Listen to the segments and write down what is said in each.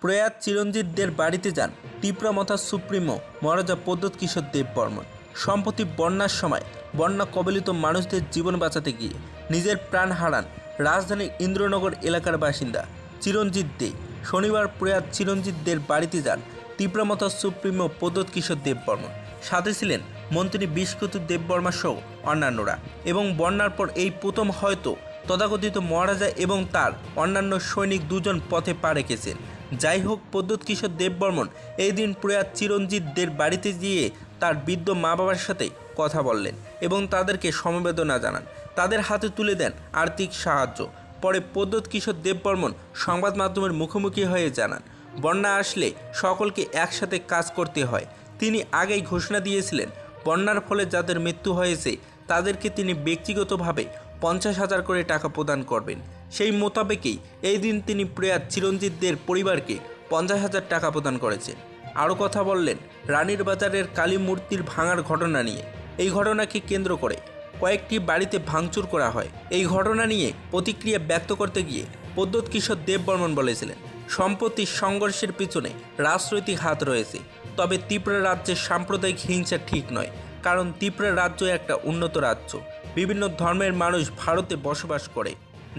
প্রয়াত চিরঞ্জিতদের বাড়িতে যান তীব্রমথা সুপ্রিমো মহারাজা প্রদ্যোৎ কিশোর দেববর্মন। সম্প্রতি বন্যার সময় বন্যা কবলিত মানুষদের জীবন বাঁচাতে গিয়ে নিজের প্রাণ হারান রাজধানীর ইন্দ্রনগর এলাকার বাসিন্দা চিরঞ্জিত দে। শনিবার প্রয়াত চিরঞ্জিতদের বাড়িতে যান তীব্রমথা সুপ্রিমো প্রদ্যোৎ কিশোর দেববর্মন। সাথে ছিলেন মন্ত্রী বিষ্ণুদত্ত দেববর্মা সহ অন্যান্যরা। এবং বন্যার পর এই প্রথম হয়তো তথাকথিত মহারাজা এবং তার অন্যান্য সৈনিক দুজন পথে পা রেখেছেন। যাই হোক, প্রদ্যোৎ কিশোর দেববর্মন এই দিন প্রয়াত চিরঞ্জিতদের বাড়িতে গিয়ে তার বৃদ্ধ মা বাবার সাথে কথা বললেন এবং তাদেরকে সমবেদনা জানান, তাদের হাতে তুলে দেন আর্থিক সাহায্য। পরে প্রদ্যোৎ কিশোর দেববর্মন সংবাদ মাধ্যমের মুখোমুখি হয়ে জানান, বন্যা আসলে সকলকে একসাথে কাজ করতে হয়। তিনি আগেই ঘোষণা দিয়েছিলেন বন্যার ফলে যাদের মৃত্যু হয়েছে তাদেরকে তিনি ব্যক্তিগতভাবে 50,000 করে টাকা প্রদান করবেন। সেই মোতাবেকই এই দিন তিনি প্রয়াত চিরঞ্জিতদের পরিবারকে 50,000 টাকা প্রদান করেছেন। আরও কথা বললেন রানীর বাজারের কালী মূর্তির ভাঙার ঘটনা নিয়ে। এই ঘটনাকে কেন্দ্র করে কয়েকটি বাড়িতে ভাঙচুর করা হয়। এই ঘটনা নিয়ে প্রতিক্রিয়া ব্যক্ত করতে গিয়ে প্রদ্যোৎ কিশোর দেববর্মন বলেছিলেন, সম্প্রতি সংঘর্ষের পিছনে রাজনৈতিক হাত রয়েছে, তবে ত্রিপুরা রাজ্যের সাম্প্রদায়িক হিংসা ঠিক নয়, কারণ ত্রিপুরা রাজ্য একটা উন্নত রাজ্য। বিভিন্ন ধর্মের মানুষ ভারতে বসবাস করে।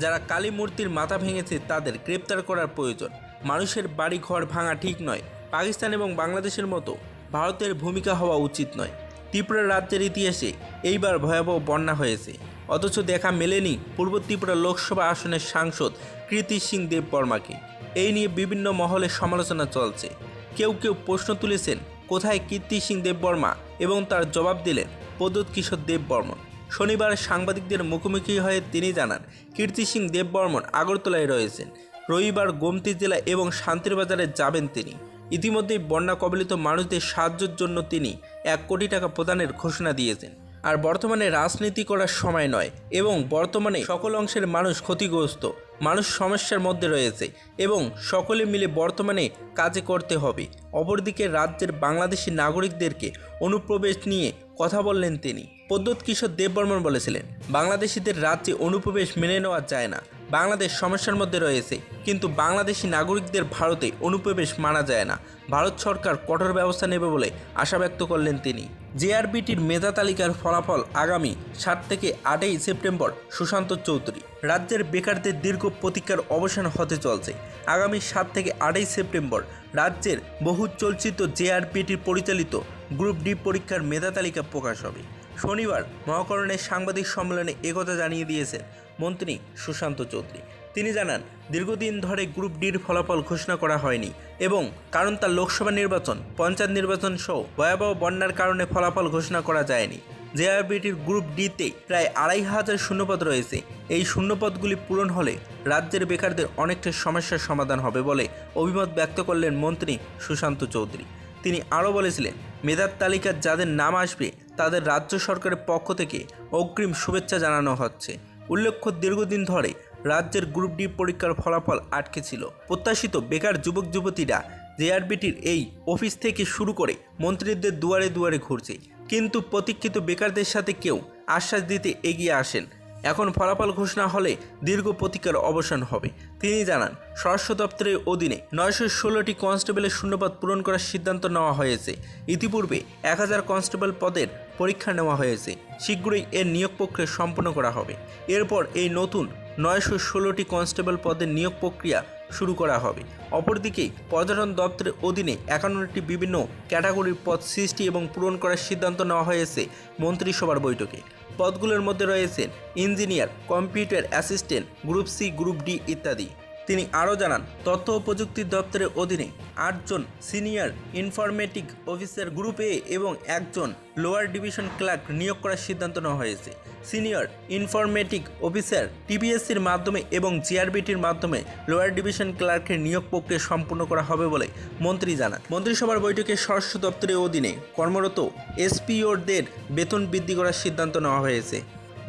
যারা কালী মূর্তির মাথা ভেঙেছে তাদের গ্রেপ্তার করার প্রয়োজন। মানুষের বাড়ি ঘর ভাঙা ঠিক নয়। পাকিস্তান এবং বাংলাদেশের মতো ভারতের ভূমিকা হওয়া উচিত নয়। ত্রিপুরা রাজ্যের ইতিহাসে এইবার ভয়াবহ বন্যা হয়েছে, অথচ দেখা মেলেনি পূর্ব ত্রিপুরা লোকসভা আসনের সাংসদ কীর্তি সিং দেববর্মাকে। এই নিয়ে বিভিন্ন মহলে সমালোচনা চলছে। কেউ কেউ প্রশ্ন তুলেছেন কোথায় কীর্তি সিং দেববর্মা, এবং তার জবাব দিলেন প্রদ্যোৎ কিশোর দেববর্মন। শনিবার সাংবাদিকদের মুখোমুখি হয়ে তিনি জানান, কীর্তি সিং দেববর্মন আগরতলায় রয়েছেন। রবিবার গোমতী জেলা এবং শান্তিরবাজারে যাবেন তিনি। ইতিমধ্যেই বন্যা কবলিত মানুষদের সাহায্যের জন্য তিনি 1 কোটি টাকা প্রদানের ঘোষণা দিয়েছেন। আর বর্তমানে রাজনীতি করার সময় নয়, এবং বর্তমানে সকল অংশের মানুষ ক্ষতিগ্রস্ত, মানুষ সমস্যার মধ্যে রয়েছে এবং সকলে মিলে বর্তমানে কাজে করতে হবে। অপরদিকে রাজ্যের বাংলাদেশি নাগরিকদেরকে অনুপ্রবেশ নিয়ে কথা বললেন তিনি। প্রদ্যোৎ কিশোর দেববর্মন বলেছিলেন, বাংলাদেশিদের রাজ্যে অনুপ্রবেশ মেনে নেওয়া যায় না। বাংলাদেশ সমস্যার মধ্যে রয়েছে, কিন্তু বাংলাদেশি নাগরিকদের ভারতে অনুপ্রবেশ মানা যায় না। ভারত সরকার কঠোর ব্যবস্থা নেবে বলে আশা ব্যক্ত করলেন তিনি। জেআরবিটির মেধা তালিকার ফলাফল আগামী 7 থেকে 8 সেপ্টেম্বর। সুশান্ত চৌধুরী। রাজ্যের বেকারদের দীর্ঘ প্রতীক্ষার অবসান হতে চলছে। আগামী 7 থেকে 8 সেপ্টেম্বর রাজ্যের বহু চর্চিত জেআরবিটির পরিচালিত গ্রুপ ডি পরীক্ষার মেধা তালিকা প্রকাশ হবে। শনিবার মহাকরণের সাংবাদিক সম্মেলনে একথা জানিয়ে দিয়েছেন মন্ত্রী সুশান্ত চৌধুরী। তিনি জানান, দীর্ঘদিন ধরে গ্রুপ ডির ফলাফল ঘোষণা করা হয়নি, এবং কারণ তা লোকসভা নির্বাচন, পঞ্চায়েত নির্বাচন সহ ভয়াবহ বন্যার কারণে ফলাফল ঘোষণা করা যায়নি। জেআরবিটির গ্রুপ ডিতে প্রায় 2,500 শূন্যপদ রয়েছে। এই শূন্যপদগুলি পূরণ হলে রাজ্যের বেকারদের অনেকটা সমস্যার সমাধান হবে বলে অভিমত ব্যক্ত করলেন মন্ত্রী সুশান্ত চৌধুরী। তিনি আরও বলেছিলেন, মেধার তালিকার যাদের নাম আসবে তাদের রাজ্য সরকারের পক্ষ থেকে অগ্রিম শুভেচ্ছা জানানো হচ্ছে। উল্লেখ্য, দীর্ঘদিন ধরে রাজ্যের গ্রুপ ডি পরীক্ষার ফলাফল আটকে ছিল। প্রত্যাশিত বেকার যুবক যুবতীরা জেআরবিটির এই অফিস থেকে শুরু করে মন্ত্রীদের দুয়ারে দুয়ারে ঘুরছে, কিন্তু প্রতীক্ষিত বেকারদের সাথে কেউ আশ্বাস দিতে এগিয়ে আসেন। এখন ফলাফল ঘোষণা হলে দীর্ঘ প্রতীক্ষার অবসান হবে। তিনি জানান, স্বরাষ্ট্র দপ্তরের অধীনে 916টি কনস্টেবলের শূন্যপদ পূরণ করার সিদ্ধান্ত নেওয়া হয়েছে। ইতিপূর্বে 1000 কনস্টেবল পদের পরীক্ষা নেওয়া হয়েছে। শীঘ্রই এর নিয়োগ প্রক্রিয়া সম্পন্ন করা হবে। এরপর এই নতুন 916টি কনস্টেবল পদের নিয়োগ প্রক্রিয়া শুরু করা হবে। অপরদিকে পর্যটন দপ্তরের অধীনে 51টি বিভিন্ন ক্যাটাগরির পদ সৃষ্টি এবং পূরণ করার সিদ্ধান্ত নেওয়া হয়েছে মন্ত্রিসভার বৈঠকে। পদগুলোর মধ্যে রয়েছেন engineer, computer assistant, group C, group D ইত্যাদি। তিনি আরও জানান, তথ্য ও প্রযুক্তি দপ্তরের অধীনে 8 জন senior informatic officer group A এবং 1 জন লোয়ার ডিভিশন ক্লার্ক নিয়োগ করার সিদ্ধান্ত নেওয়া হয়েছে। সিনিয়র ইনফরমেটিক অফিসার টিপিএসসির মাধ্যমে এবং জিআরবিটির মাধ্যমে লোয়ার ডিভিশন ক্লার্কের নিয়োগ প্রক্রিয়া সম্পূর্ণ করা হবে বলে মন্ত্রী জানান। মন্ত্রিসভার বৈঠকে স্বরাষ্ট্র দপ্তরের অধীনে কর্মরত এসপিওদের বেতন বৃদ্ধি করার সিদ্ধান্ত নেওয়া হয়েছে।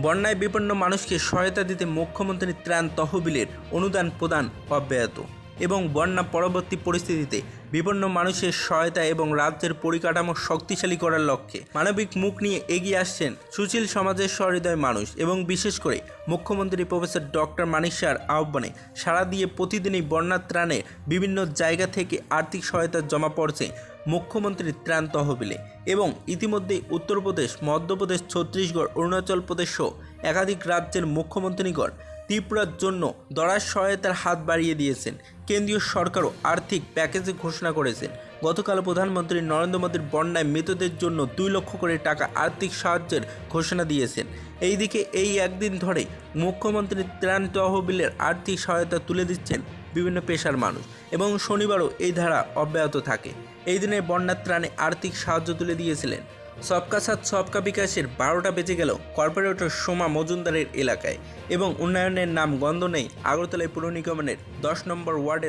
বন্যায় বিপন্ন মানুষকে সহায়তা দিতে মুখ্যমন্ত্রীর ত্রাণ তহবিলের অনুদান প্রদান অব্যাহত। এবং বন্যা পরবর্তী পরিস্থিতিতে বিপন্ন মানুষের সহায়তা এবং রাজ্যের পরিকাঠামো শক্তিশালী করার লক্ষ্যে মানবিক মুখ নিয়ে এগিয়ে আসছেন সুশীল সমাজের সহৃদয় মানুষ এবং বিশেষ করে মুখ্যমন্ত্রী প্রফেসর ডক্টর মানিক শাহর আহ্বানে সাড়া দিয়ে প্রতিদিনই বন্যা ত্রাণে বিভিন্ন জায়গা থেকে আর্থিক সহায়তা জমা পড়ছে মুখ্যমন্ত্রীর ত্রাণ তহবিলে এবং ইতিমধ্যেই উত্তরপ্রদেশ, মধ্যপ্রদেশ, ছত্তিশগড়, অরুণাচল প্রদেশ সহ একাধিক রাজ্যের মুখ্যমন্ত্রীগণ ত্রিপুরার জন্য দরাজ সহায়তার হাত বাড়িয়ে দিয়েছেন। কেন্দ্রীয় সরকারও আর্থিক প্যাকেজে ঘোষণা করেছেন। গতকাল প্রধানমন্ত্রী নরেন্দ্র মোদীর বন্যায় মৃতদের জন্য 2 লক্ষ কোটি টাকা আর্থিক সাহায্যের ঘোষণা দিয়েছেন। এইদিকে এই একদিন ধরে মুখ্যমন্ত্রী ত্রাণ তহবিলের আর্থিক সহায়তা তুলে দিচ্ছেন বিভিন্ন পেশার মানুষ এবং শনিবারও এই ধারা অব্যাহত থাকে। এই দিনে বন্যা ত্রাণে আর্থিক সাহায্য তুলে দিয়েছিলেন সবকা সাথ সবকা বিকাশের 12টা বেজে গেল কর্পোরেটর সোমা মজুমদারের এলাকায় এবং উন্নয়নের নাম গন্ধ নেই আগরতলায় পুর নিগমের 10 নম্বর ওয়ার্ড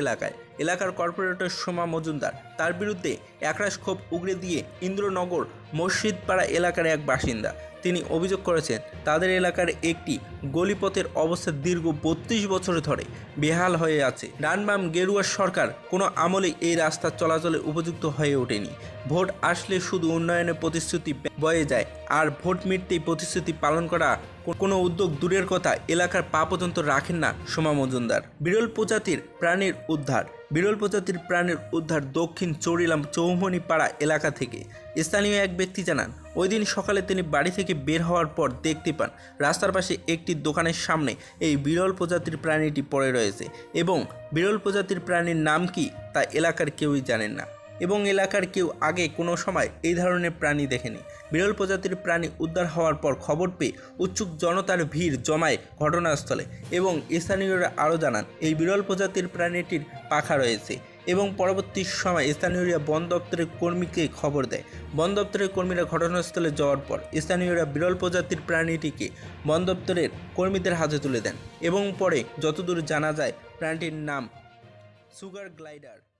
এলাকার কর্পোরেটর সোমা মজুমদার তার বিরুদ্ধে একরাশ ক্ষোভ উগরে দিয়ে ইন্দ্রনগর মসজিদপাড়া এলাকার এক বাসিন্দা। তিনি অভিযোগ করেছেন তাদের এলাকার একটি গলিপথের অবস্থা দীর্ঘ 32 বছর ধরে বেহাল হয়ে আছে। ডান বাম গেরুয়া সরকার কোনো আমলেই এই রাস্তা চলাচলের উপযুক্ত হয়ে ওঠেনি। ভোট আসলে শুধু উন্নয়নের প্রতিশ্রুতি বয়ে যায় আর ভোট মিটতেই প্রতিশ্রুতি পালন করা কোনো উদ্যোগ দূরের কথা এলাকার পা পর্যন্ত রাখেন না সোমা মজুমদার। বিরল প্রজাতির প্রাণীর উদ্ধার দক্ষিণ চৌরিলাম চৌমনিপাড়া এলাকা থেকে। স্থানীয় এক ব্যক্তি জানান ওই দিন সকালে তিনি বাড়ি থেকে বের হওয়ার পর দেখতে পান রাস্তার পাশে একটি দোকানের সামনে এই বিরল প্রজাতির প্রাণীটি পড়ে রয়েছে এবং বিরল প্রজাতির প্রাণীর নাম কি তা এলাকার কেউই জানেন না এবং এলাকার কেউ আগে কোনো সময় এই ধরনের প্রাণী দেখেনি। বিরল প্রজাতির প্রাণী উদ্ধার হওয়ার পর খবর পেয়ে উৎসুক জনতার ভিড় জমায় ঘটনাস্থলে এবং স্থানীয়রা আরও জানান এই বিরল প্রজাতির প্রাণীটির পাখা রয়েছে এবং পরবর্তী সময় স্থানীয়রা বন দপ্তরের কর্মীকে খবর দেয়। বন দপ্তরের কর্মীরা ঘটনাস্থলে যাওয়ার পর স্থানীয়রা বিরল প্রজাতির প্রাণীটিকে বন দপ্তরের কর্মীদের হাতে তুলে দেন এবং পরে যতদূর জানা যায় প্রাণীটির নাম সুগার গ্লাইডার।